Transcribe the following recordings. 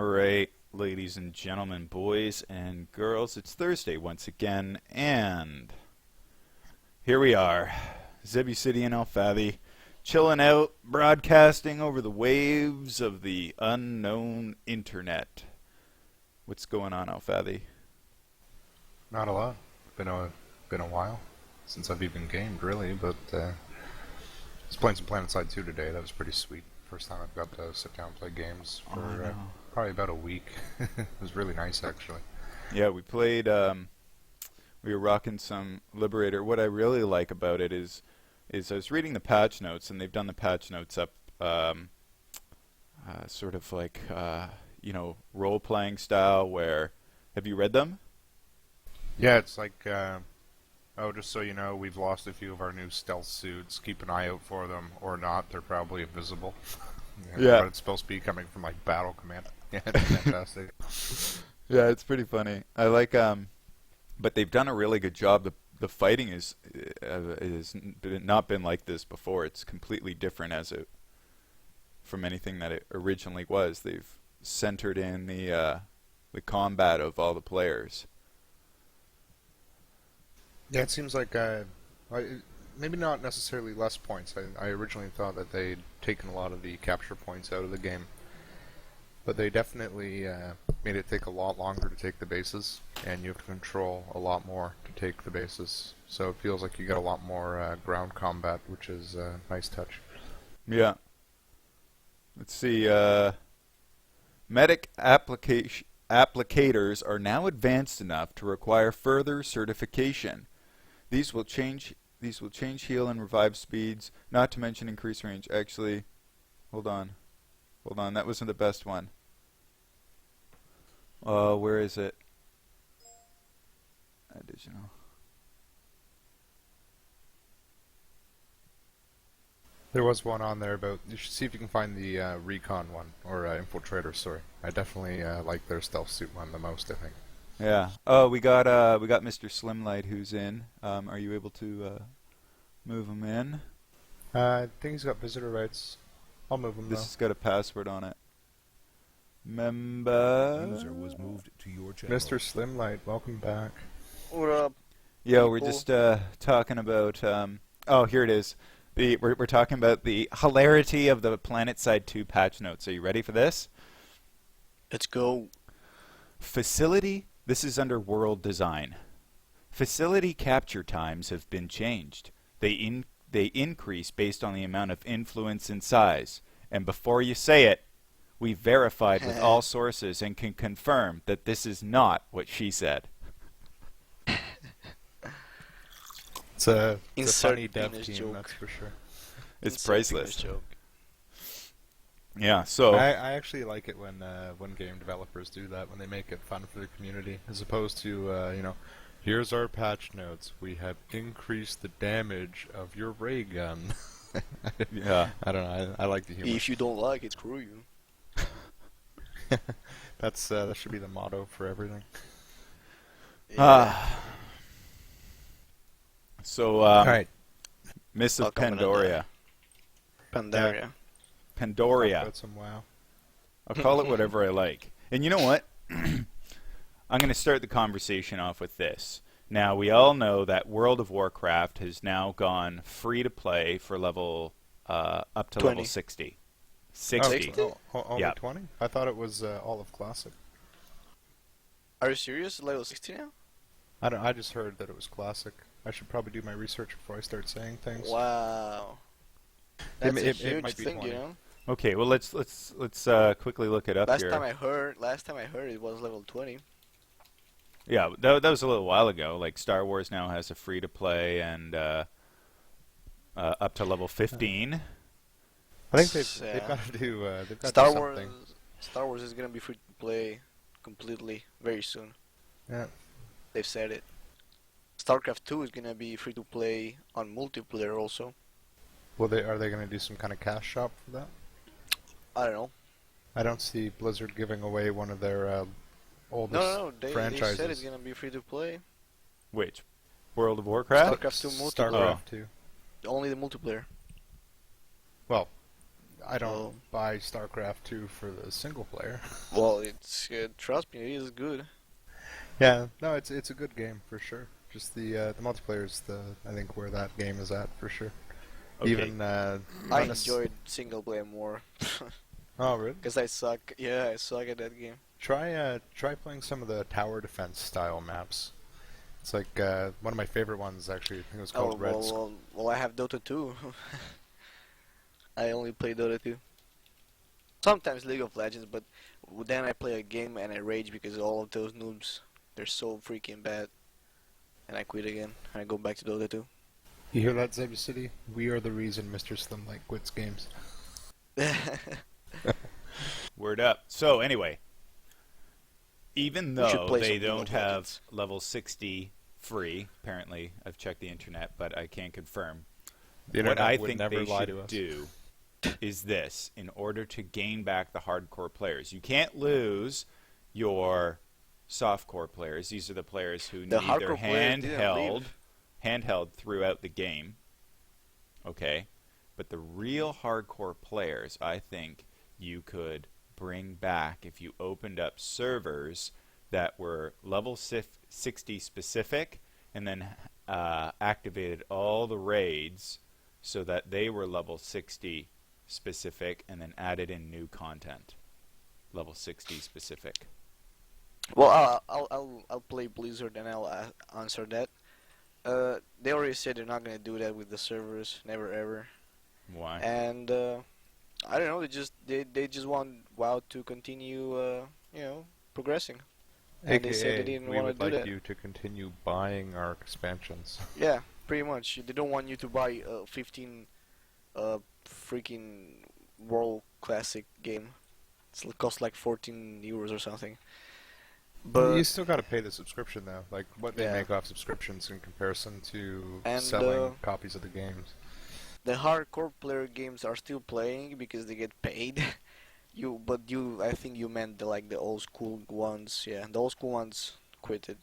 Alright, ladies and gentlemen, boys and girls, it's Thursday once again, and here we are, Zebucity and Alphathi, chilling out, broadcasting over the waves of the unknown internet. What's going on, Alphathi? Not a lot. Been a while since I've even gamed, really, but I was playing some PlanetSide 2 today. That was pretty sweet. First time I've got to sit down and play games for probably about a week. It was really nice, actually. Yeah, we played, we were rocking some Liberator. What I really like about it is I was reading the patch notes, and they've done the patch notes up sort of like, role-playing style where... Have you read them? Yeah, it's like, just so you know, we've lost a few of our new stealth suits. Keep an eye out for them, or not. They're probably invisible. Yeah. But it's supposed to be coming from, like, battle command. Yeah, it's fantastic. Yeah, it's pretty funny. I like, but they've done a really good job. The fighting is not been like this before. It's completely different from anything that it originally was. They've centered in the combat of all the players. Yeah, it seems like maybe not necessarily less points. I originally thought that they'd taken a lot of the capture points out of the game, but they definitely made it take a lot longer to take the bases, and you have to control a lot more to take the bases. So it feels like you get a lot more ground combat, which is a nice touch. Yeah. Let's see. Medic applicators are now advanced enough to require further certification. These will change heal and revive speeds, not to mention increase range. Actually, hold on, that wasn't the best one. Where is it? Additional. There was one on there about, you should see if you can find the recon one, or infiltrator, sorry. I definitely like their stealth suit one the most, I think. Yeah. Oh, we got Mr. Slimlight who's in. Are you able to move him in? I think he's got visitor rights. I'll move him This though. has got a password on it. Member. User was moved to your channel. Mr. Slimlight, welcome back. What up? Yo, we're just talking about. Oh, here it is. We're talking about the hilarity of the PlanetSide 2 patch notes. Are you ready for this? Let's go. Facility. This is under world design. Facility capture times have been changed. They increase based on the amount of influence and size. And before you say it, we verified with all sources and can confirm that this is not what she said. It's a funny Insert dev penis team, joke. that's for sure. It's Insert priceless. penis joke. Yeah, so... I actually like it when game developers do that, when they make it fun for the community, as opposed to, here's our patch notes. We have increased the damage of your ray gun. Yeah. I don't know, I like the humor. If you don't like it, screw you. That should be the motto for everything. So, Alright. Miss of Welcome to Pandaria. Pandaria. Pandaria. About some WoW. I'll call it whatever I like. And you know what? I'm going to start the conversation off with this. Now, we all know that World of Warcraft has now gone free to play for level up to 20. level 60. 60. Only Yeah. 20? I thought it was all of Classic. Are you serious? Level 60 now? I just heard that it was Classic. I should probably do my research before I start saying things. Wow. It That's a it huge might be thing, 20. you know? Okay, well let's quickly look it up Last here. time I heard it was level 20. Yeah, that was a little while ago. Like Star Wars now has a free to play and up to level 15. I think they've got to do they've got Star to do Wars something. Star Wars is gonna be free to play completely very soon. Yeah. They've said it. StarCraft 2 is gonna be free to play on multiplayer also. Are they going to do some kind of cash shop for that? I don't know. I don't see Blizzard giving away one of their oldest No, they franchises. said it's gonna be free to play. Which? World of Warcraft? StarCraft 2 multiplayer. StarCraft 2. Only the multiplayer. Well, I don't buy StarCraft 2 for the single player. Well, it's trust me, it is good. Yeah, no, it's a good game for sure. Just the multiplayer is I think where that game is at for sure. Okay. Even I enjoyed single player more. Oh really? Because I suck. Yeah, I suck at that game. Try playing some of the tower defense style maps. It's like one of my favorite ones actually. I think it was called Red. Well, I have Dota 2. I only play Dota 2. Sometimes League of Legends, but then I play a game and I rage because all of those noobs, they're so freaking bad. And I quit again. And I go back to Dota 2. You hear that, Zebucity? We are the reason Mr. Slim like quits games. Word up. So anyway, even though play they some League don't of have Legends. level 60 free, apparently, I've checked the internet, but I can't confirm. The What internet I would think never they lie should to us. do is this: in order to gain back the hardcore players, you can't lose your softcore players. These are the players who The need their hardcore players didn't handheld throughout the game. Okay, but the real hardcore players, I think you could bring back if you opened up servers that were level 60 specific, and then activated all the raids so that they were level 60 specific, and then added in new content, level 60 specific. Well, I'll play Blizzard and I'll answer that. They already said they're not gonna do that with the servers, never ever. Why? And I don't know. They just want WoW to continue, progressing. And they said they didn't we want would to do like that. you to continue buying our expansions. Yeah, pretty much. They don't want you to buy a 15 freaking World Classic game. It costs like 14 euros or something. But But you still got to pay the subscription though. Like what they Yeah. make off subscriptions in comparison to And, selling copies of the games. the hardcore player games are still playing because they get paid. I think you meant the old school ones. Yeah, the old school ones quitted.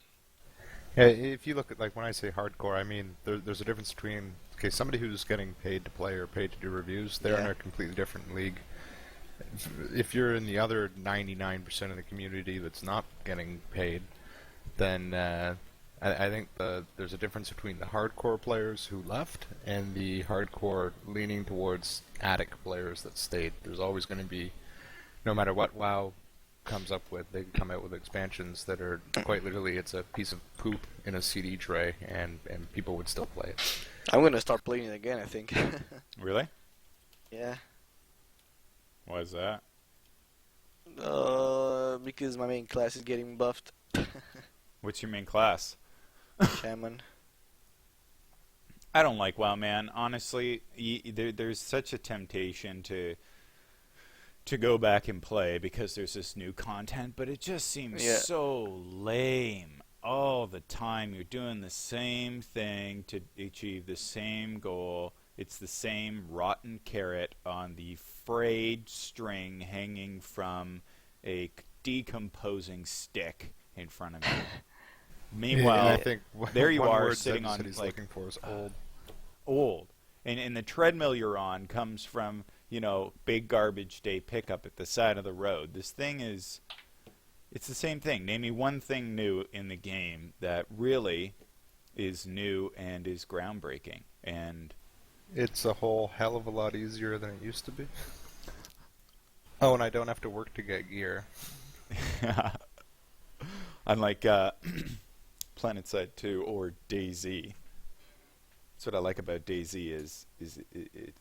Yeah, if you look at like when I say hardcore, I mean there's a difference between somebody who's getting paid to play or paid to do reviews. They're in Yeah. a completely different league. If you're in the other 99% of the community that's not getting paid, then I think there's a difference between the hardcore players who left and the hardcore leaning towards addict players that stayed. There's always going to be, no matter what WoW comes up with, they come out with expansions that are quite literally it's a piece of poop in a CD tray, and people would still play it. I'm gonna start playing it again. I think. Really? Yeah. Why is that? Because my main class is getting buffed. What's your main class? Shaman. I don't like WoW, man. Honestly, there's such a temptation to go back and play because there's this new content, but it just seems Yeah. so lame. All the time you're doing the same thing to achieve the same goal. It's the same rotten carrot on the frayed string hanging from a decomposing stick in front of you. Meanwhile, and I think there you one are word sitting on Zebucity's like looking for is old. old, and the treadmill you're on comes from big garbage day pickup at the side of the road. This thing it's the same thing. Name me one thing new in the game that really is new and is groundbreaking. And It's a whole hell of a lot easier than it used to be. Oh, and I don't have to work to get gear. unlike PlanetSide 2 or DayZ. That's what I like about DayZ is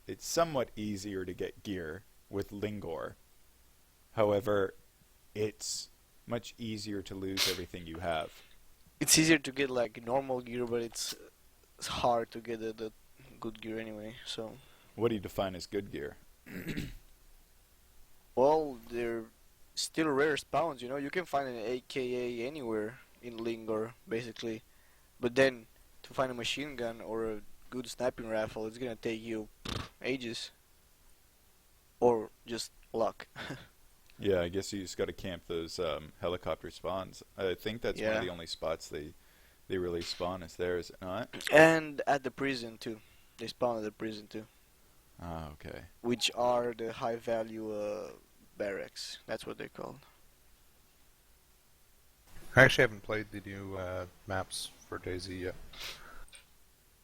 it's somewhat easier to get gear with Lingor. However, it's much easier to lose everything you have. It's easier to get like normal gear, but it's hard to get the good gear anyway. So, What do you define as good gear? well, they're still rare spawns. You can find an AKA anywhere in Lingor, basically. But then to find a machine gun or a good sniping rifle, it's gonna take you ages, or just luck. Yeah, I guess you just got to camp those helicopter spawns. I think that's one Yeah. of the only spots they really spawn is there, is it not? And at the prison too. They spawn at the prison too. Ah, okay. which are the high value barracks. That's what they're called. I actually haven't played the new maps for DayZ yet.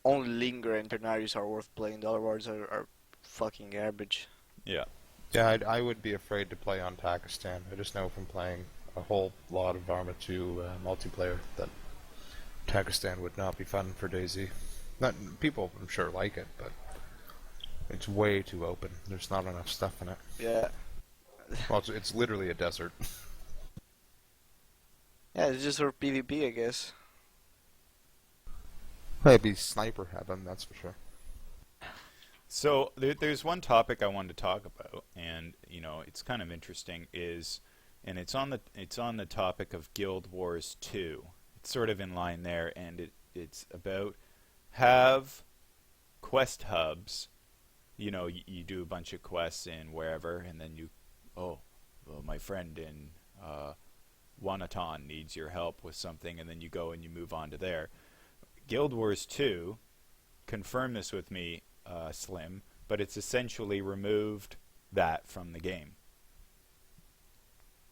Only Linger and Ternarius are worth playing. The other ones are fucking garbage. Yeah. Yeah, I would be afraid to play on Pakistan. I just know from playing a whole lot of Arma 2 multiplayer that Pakistan would not be fun for DayZ. Not people, I'm sure, like it, but it's way too open. There's not enough stuff in it. Yeah. Well, it's literally a desert. Yeah, it's just for PvP, I guess. Maybe sniper heaven, that's for sure. So there's one topic I wanted to talk about, and it's kind of interesting. And it's on the topic of Guild Wars 2. It's sort of in line there, and it's about have quest hubs. You do a bunch of quests in wherever, and then my friend in Wanaton needs your help with something, and then you go and you move on to there. Guild Wars 2, confirm this with me, Slim, but it's essentially removed that from the game.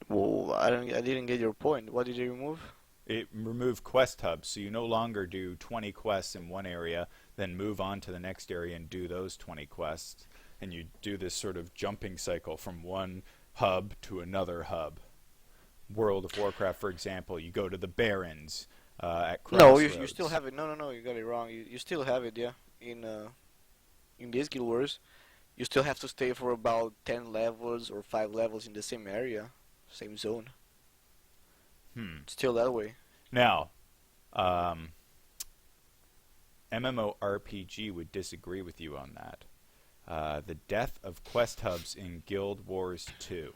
Well, I didn't get your point. What did you remove? It removed quest hubs, so you no longer do 20 quests in one area, then move on to the next area and do those 20 quests, and you do this sort of jumping cycle from one hub to another hub. World of Warcraft, for example, you go to the Barrens at Crossroads. No, you still have it. No, you got it wrong. You still have it, yeah. In these Guild Wars, you still have to stay for about 10 levels or 5 levels in the same area, same zone. It's still that way. Now, MMORPG would disagree with you on that. The death of quest hubs in Guild Wars 2.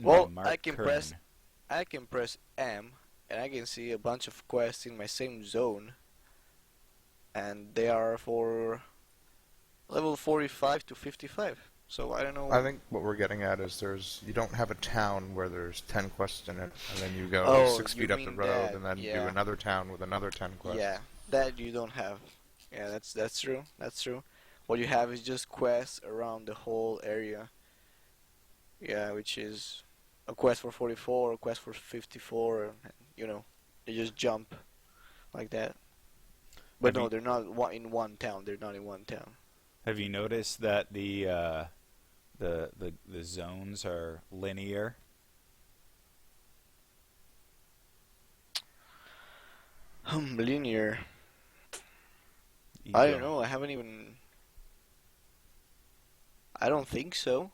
Well, I can press M, and I can see a bunch of quests in my same zone, and they are for level 45 to 55. So I don't know. I think what we're getting at is you don't have a town where there's 10 quests in it, and then you go 6 feet up the road, and then do another town with another 10 quests. Yeah, that you don't have. Yeah, that's true. That's true. What you have is just quests around the whole area. Yeah, which is a quest for 44, a quest for 54, and, they just jump like that. But no, they're not in one town. They're not in one town. Have you noticed that the zones are linear? Linear. I don't know. I haven't even. I don't think so.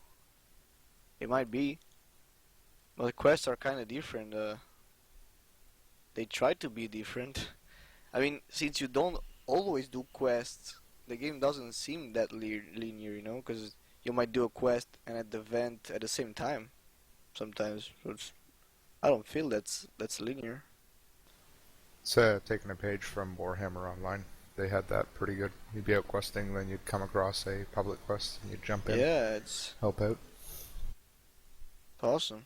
It might be. But the quests are kind of different. They try to be different. I mean, since you don't always do quests, the game doesn't seem that linear, because you might do a quest and at the event at the same time sometimes. So I don't feel that's linear. It's taking a page from Warhammer Online. They had that pretty good. You'd be out questing, then you'd come across a public quest, and you'd jump in. Yeah, it's help out. Awesome.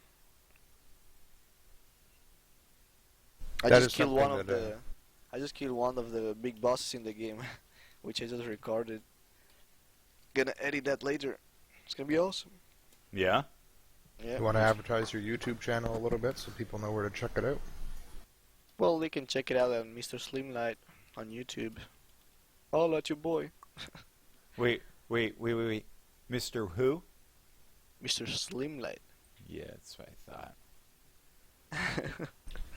I That just is killed one something of that, I just killed one of the big bosses in the game, which I just recorded. Gonna edit that later. It's gonna be awesome. Yeah? Yeah. You want to advertise your YouTube channel a little bit so people know where to check it out? Well, they can check it out on Mr. Slimlight on YouTube. I'll let you, boy. Wait. Mr. Who? Mr. Slimlight. Yeah, that's what I thought.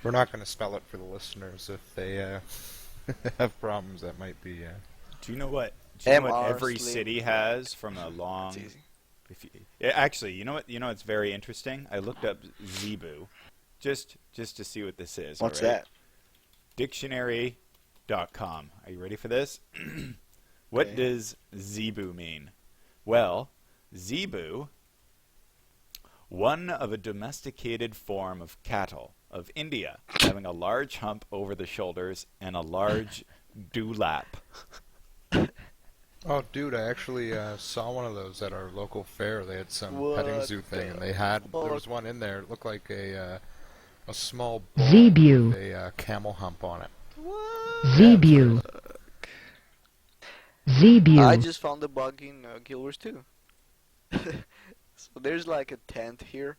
We're not going to spell it for the listeners if they have problems. That might be. Do you know what every Slim. city has from a long? It's easy. Actually, you know what? It's very interesting. I looked up Zebu, just to see what this is. What's all right? that? Dictionary.com. Are you ready for this? What Okay. does Zebu mean? Well, Zebu, one of a domesticated form of cattle of India, having a large hump over the shoulders and a large dewlap. Oh, dude! I actually saw one of those at our local fair. They had some What petting zoo thing, and there was one in there. It looked like a small bull Zebu. with a camel hump on it. Zebu. I Zebu. just found the bug in Guild Wars 2. So there's like a tent here,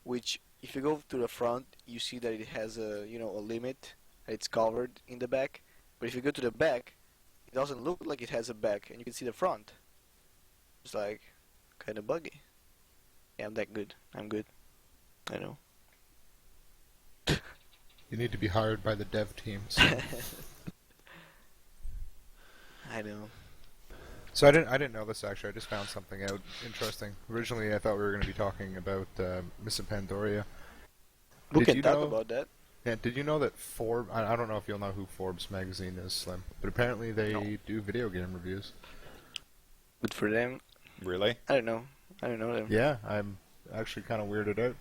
which if you go to the front, you see that it has a a limit. It's covered in the back. But if you go to the back, it doesn't look like it has a back, and you can see the front. It's like kind of buggy. Yeah, I'm that good. I'm good. I know. You need to be hired by the dev teams. I know. So I didn't know this actually. I just found something out interesting. Originally, I thought we were going to be talking about Miss Pandaria. We Did can you talk know- about that. Yeah, did you know that Forbes? I don't know if you'll know who Forbes magazine is, Slim, but apparently they do video game reviews. Good for them. Really? I don't know. I don't know them. Yeah, I'm actually kind of weirded out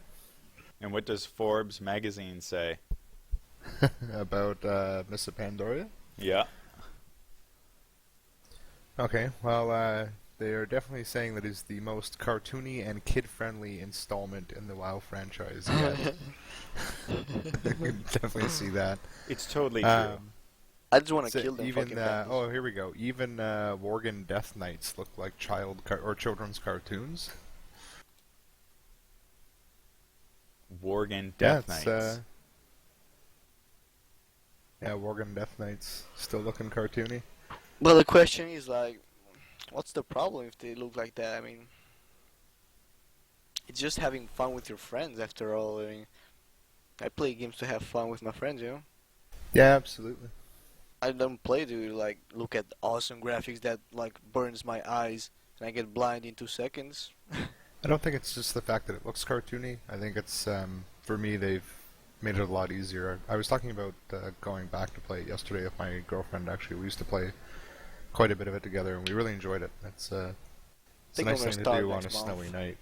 And what does Forbes magazine say? about Miss Pandaria. Yeah. Okay, well, they are definitely saying that is the most cartoony and kid-friendly installment in the WoW franchise yet. I can definitely see that. It's totally true. I just want to So kill them even fucking pandas. oh, here we go. Even Worgen Death Knights look like children's cartoons. Worgen Yeah, Death Knights. yeah, Worgen Death Knights still looking cartoony. Well, the question is like, what's the problem if they look like that? I mean, it's just having fun with your friends after all. I mean, I play games to have fun with my friends, Yeah, absolutely. I don't play to like look at awesome graphics that like burns my eyes and I get blind in 2 seconds. I don't think it's just the fact that it looks cartoony. I think it's for me they've made it a lot easier. I was talking about going back to play it yesterday with my girlfriend. Actually, we used to play quite a bit of it together, and we really enjoyed it. It's a Think nice I'm gonna thing to start do on a next month. snowy night.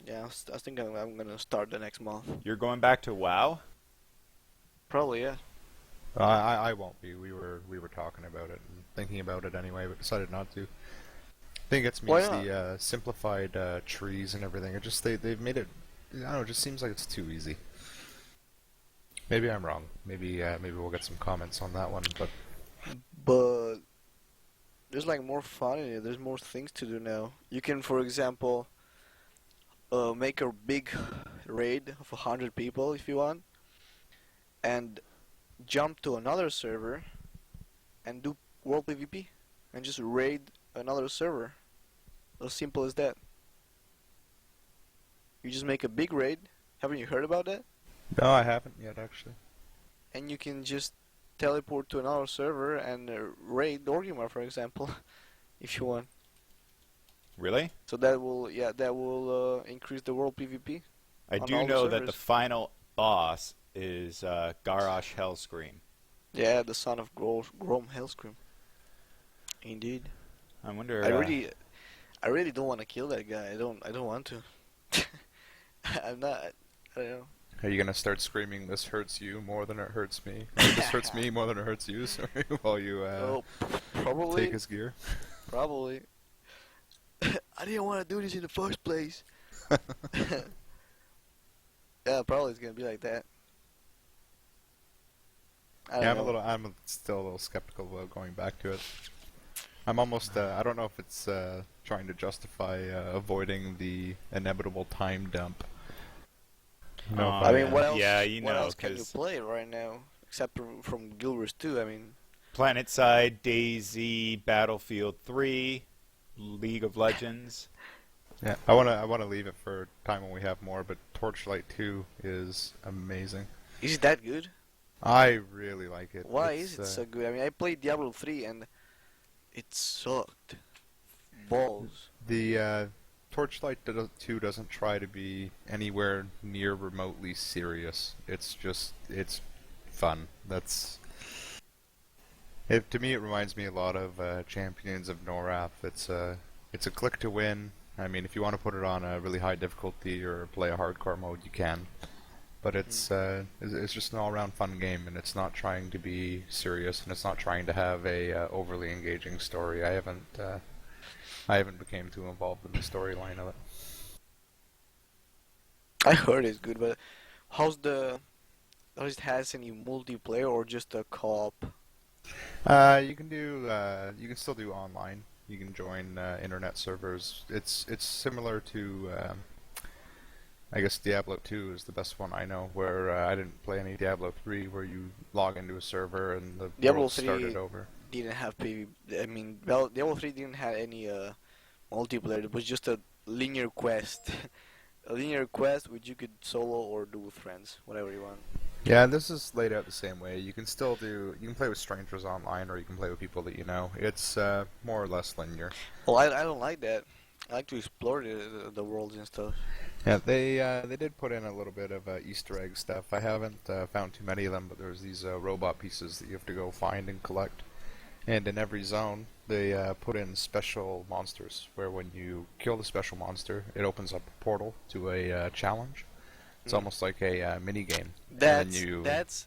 Yeah, I think I'm gonna start the next month. You're going back to WoW? Probably, yeah. I won't be. We were talking about it and thinking about it anyway, but decided not to. I think it's Why means not? the simplified trees and everything. It just they've made it. I don't know. It just seems like it's too easy. Maybe I'm wrong. Maybe we'll get some comments on that one. But But there's like more fun in it. There's more things to do now. You can, for example, make a big raid of 100 people if you want, and jump to another server and do world PvP and just raid another server. As simple as that. You just make a big raid. Haven't you heard about that? no, I haven't yet actually. And you can just teleport to another server and raid Orgrimmar, for example, if you want. Really? So that will increase the world PvP. I On do all the know that the servers. final boss is Garrosh Hellscream. Yeah, the son of Grom Hellscream. Indeed. I wonder. I really don't want to kill that guy. I don't want to. I'm not. I don't know. Are you gonna start screaming, "This hurts you more than it hurts me"? Or, this hurts me more than it hurts you. Sorry, while you Probably. take his gear. Probably. I didn't want to do this in the first place. Yeah, probably it's gonna be like that. I don't Yeah, know. I'm still a little skeptical about going back to it. I'm almost. I don't know if it's trying to justify avoiding the inevitable time dump. No, Oh, I mean, what else? yeah, you what know, else can you 'cause- play right now except from Guild Wars 2? I mean, PlanetSide, DayZ, Battlefield 3, League of Legends. Yeah, I wanna leave it for time when we have more. But Torchlight 2 is amazing. is it that good? I really like it. Why It's, is it so good? I mean, I played Diablo 3 and it sucked. Balls. The Torchlight 2 doesn't try to be anywhere near remotely serious. It's fun. To me, it reminds me a lot of Champions of Norath. It's a click to win. I mean, if you want to put it on a really high difficulty or play a hardcore mode, you can. But it's just an all-around fun game, and it's not trying to be serious, and it's not trying to have a overly engaging story. I haven't became too involved in the storyline of it. I heard it's good, but does it has any multiplayer or just a co-op? You can do. You can still do online. You can join internet servers. It's similar to. I guess Diablo 2 is the best one I know, where I didn't play any Diablo 3, where you log into a server and the Diablo world 3 started over. didn't have PvP. I mean, well, Diablo 3 didn't have any multiplayer. It was just a linear quest. A linear quest which you could solo or do with friends, whatever you want. Yeah, this is laid out the same way. You can still do. You can play with strangers online, or you can play with people that you know. It's more or less linear. Well, I don't like that. I like to explore the worlds and stuff. Yeah, they did put in a little bit of Easter egg stuff. I haven't found too many of them, but there's these robot pieces that you have to go find and collect. And in every zone, they put in special monsters, where when you kill the special monster, it opens up a portal to a challenge. It's almost like a mini game. That's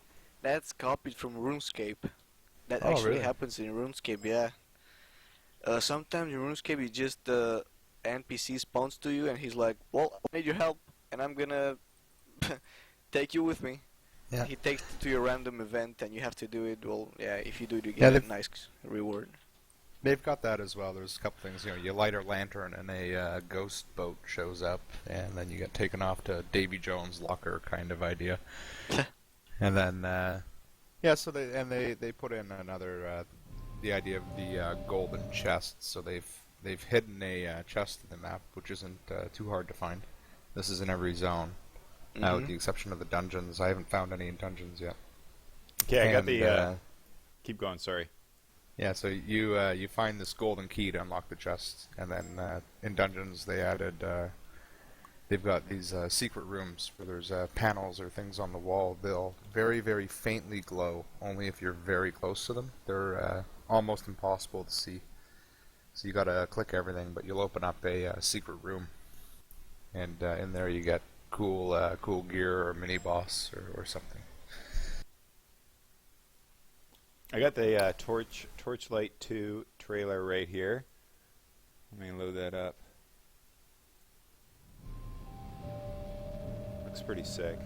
copied from RuneScape. That Oh, actually really? happens in RuneScape, yeah. Sometimes in RuneScape, you just NPC spawns to you, and he's like, "Well, I need your help, and I'm gonna take you with me." Yeah. He takes you to your random event, and you have to do it. Well, yeah, if you do it, you Yeah, get a nice reward. They've got that as well. There's a couple things. You light a lantern, and a ghost boat shows up, and then you get taken off to Davy Jones' locker kind of idea. And then, yeah. So they put in another the idea of the golden chest. So they've hidden a chest in the map, which isn't too hard to find. This is in every zone, with the exception of the dungeons. I haven't found any in dungeons yet. Okay, I got And, the. Keep going. Sorry. Yeah, so you find this golden key to unlock the chest, and then in dungeons they added they've got these secret rooms where there's panels or things on the wall. They'll very, very faintly glow, only if you're very close to them. They're almost impossible to see. So you gotta click everything, but you'll open up a secret room, and in there you get cool gear or mini boss or something. I got the Torchlight 2 trailer right here. Let me load that up. Looks pretty sick.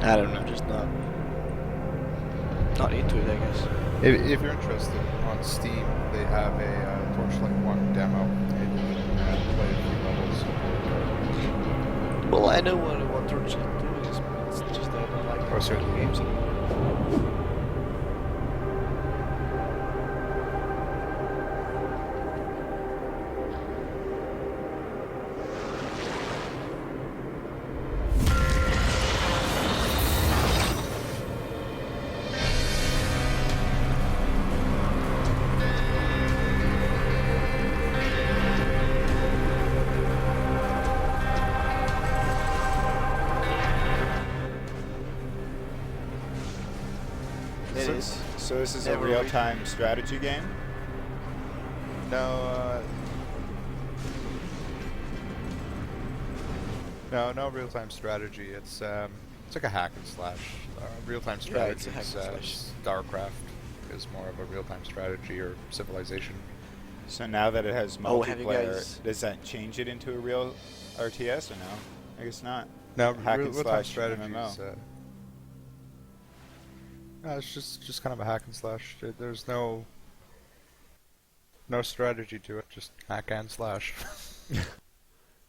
I don't know, just not into it, I guess. If you're interested, on Steam they have a Torchlight 1 demo, and you can play a few levels. Well, I know what Torchlight 2 is, but it's just that I don't like Oh, sorry. the games anymore. It is. So this is a Never read. real-time strategy game? No, no real-time strategy. It's like a hack and slash. Real-time Yeah, strategy it's a hack is and slash. StarCraft is more of a real-time strategy or Civilization. So now that it has Oh, have you multiplayer, guys- does that change it into a real RTS or no? I guess not. Now, Hack and real-time slash strategy MMO. is no, it's just kind of a hack and slash. There's no strategy to it. Just hack and slash.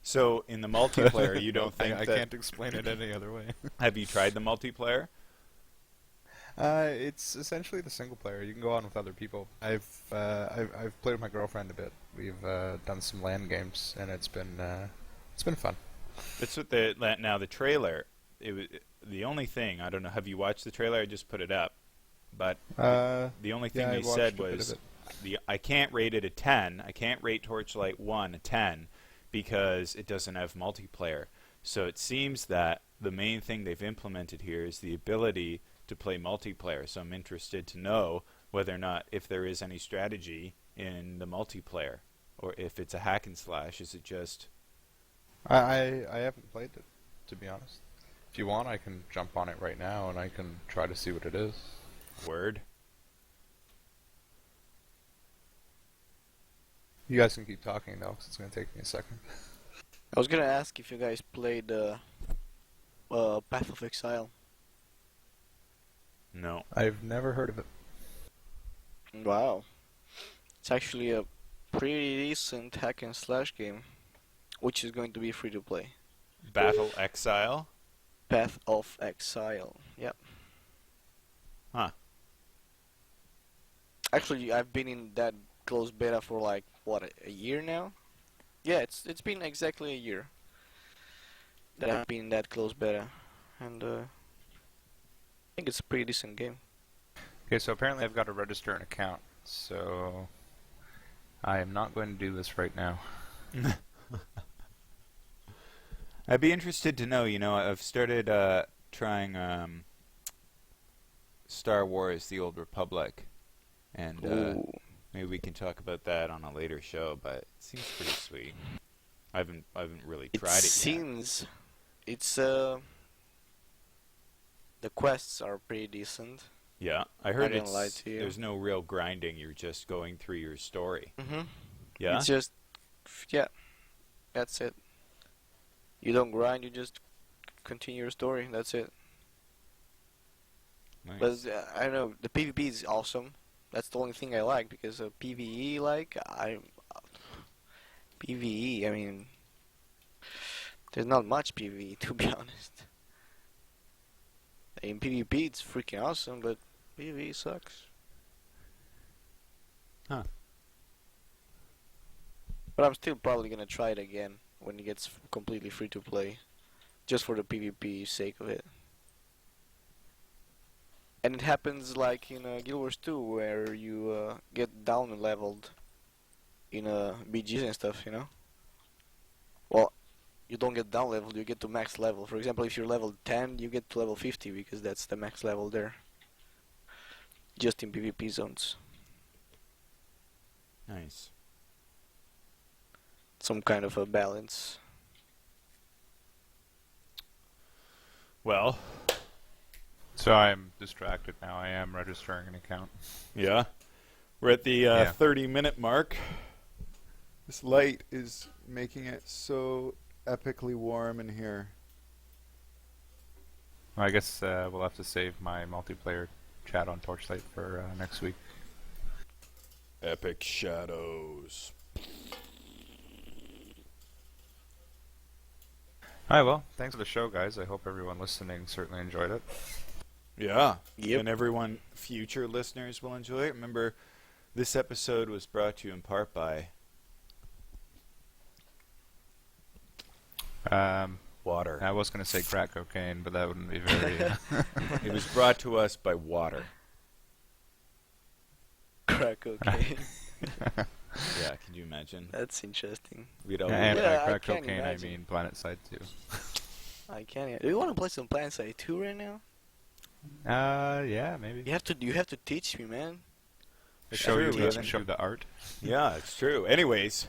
So in the multiplayer, you don't think I that... can't explain it any other way. Have you tried the multiplayer? It's essentially the single player. You can go on with other people. I've played with my girlfriend a bit. We've done some LAN games, and it's been fun. That's what now the trailer. It was the only thing. I don't know. Have you watched the trailer? I just put it up, but the only thing yeah, I they watched said a bit of was it. I can't rate it a 10. I can't rate Torchlight 1 a 10 because it doesn't have multiplayer. So it seems that the main thing they've implemented here is the ability to play multiplayer. So I'm interested to know whether or not if there is any strategy in the multiplayer, or if it's a hack and slash. Is it just... I haven't played it, to be honest. If you want, I can jump on it right now, and I can try to see what it is. Word? You guys can keep talking though, 'cause it's gonna take me a second. I was gonna ask if you guys played Path of Exile. No. I've never heard of it. Wow. It's actually a pretty decent hack and slash game, which is going to be free to play. Battle Exile? Path of Exile. Yep. Huh. Actually, I've been in that closed beta for like what, a year now? Yeah, it's been exactly a year that I've been in that closed beta, and I think it's a pretty decent game. Okay, so apparently I've got to register an account, so I am not going to do this right now. I'd be interested to know, I've started trying Star Wars The Old Republic, and Ooh. maybe we can talk about that on a later show, but it seems pretty sweet. I haven't really tried it yet. Seems it's the quests are pretty decent. Yeah, I heard didn't lie to you. There's no real grinding, you're just going through your story. Mm-hmm. Yeah? It's just, yeah, that's it. You don't grind, you just continue your story, that's it. Nice. But I don't know, the PvP is awesome. That's the only thing I like, because of PvE, PvE, I mean, there's not much PvE, to be honest. In PvP, it's freaking awesome, but PvE sucks. Huh. But I'm still probably gonna try it again when it gets completely free to play, just for the PvP sake of it. And it happens like in Guild Wars 2, where you get down leveled in BGs and stuff, Well, you don't get down leveled, you get to max level. For example, if you're level 10, you get to level 50 because that's the max level there. Just in PvP zones. Nice. Some kind of a balance. Well, So I'm distracted now. I am registering an account. yeah. We're at the Yeah. 30-minute mark. This light is making it so epically warm in here. I guess we'll have to save my multiplayer chat on Torchlight for next week. Epic shadows. Alright, well, thanks for the show, guys. I hope everyone listening certainly enjoyed it. Yeah. Yep. And everyone, future listeners, will enjoy it. Remember, this episode was brought to you in part by water. I was going to say crack cocaine, but that wouldn't be very... It was brought to us by water. Crack cocaine. Yeah, can you imagine? That's interesting. We'd all and Yeah, by I crack can't cocaine, imagine. I mean Planet Side 2. I can't. Do you want to play some Planet Side 2 right now? Yeah, maybe. You have to teach me, man. It's Show true, you we haven't show the art. Yeah, it's true. Anyways,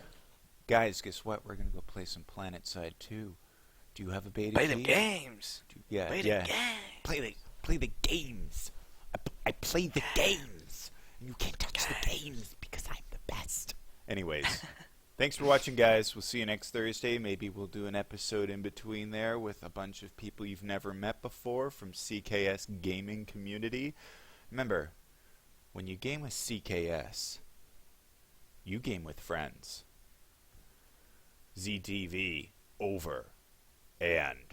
guys, guess what? We're gonna go play some Planet Side 2. Do you have a beta? Play the key? games. Yeah, Play yeah. the game. Play the games. I play the games. You can't touch the games because I'm the best. Anyways, thanks for watching, guys. We'll see you next Thursday. Maybe we'll do an episode in between there with a bunch of people you've never met before from CKS gaming community. Remember, when you game with CKS, you game with friends. ZTV over and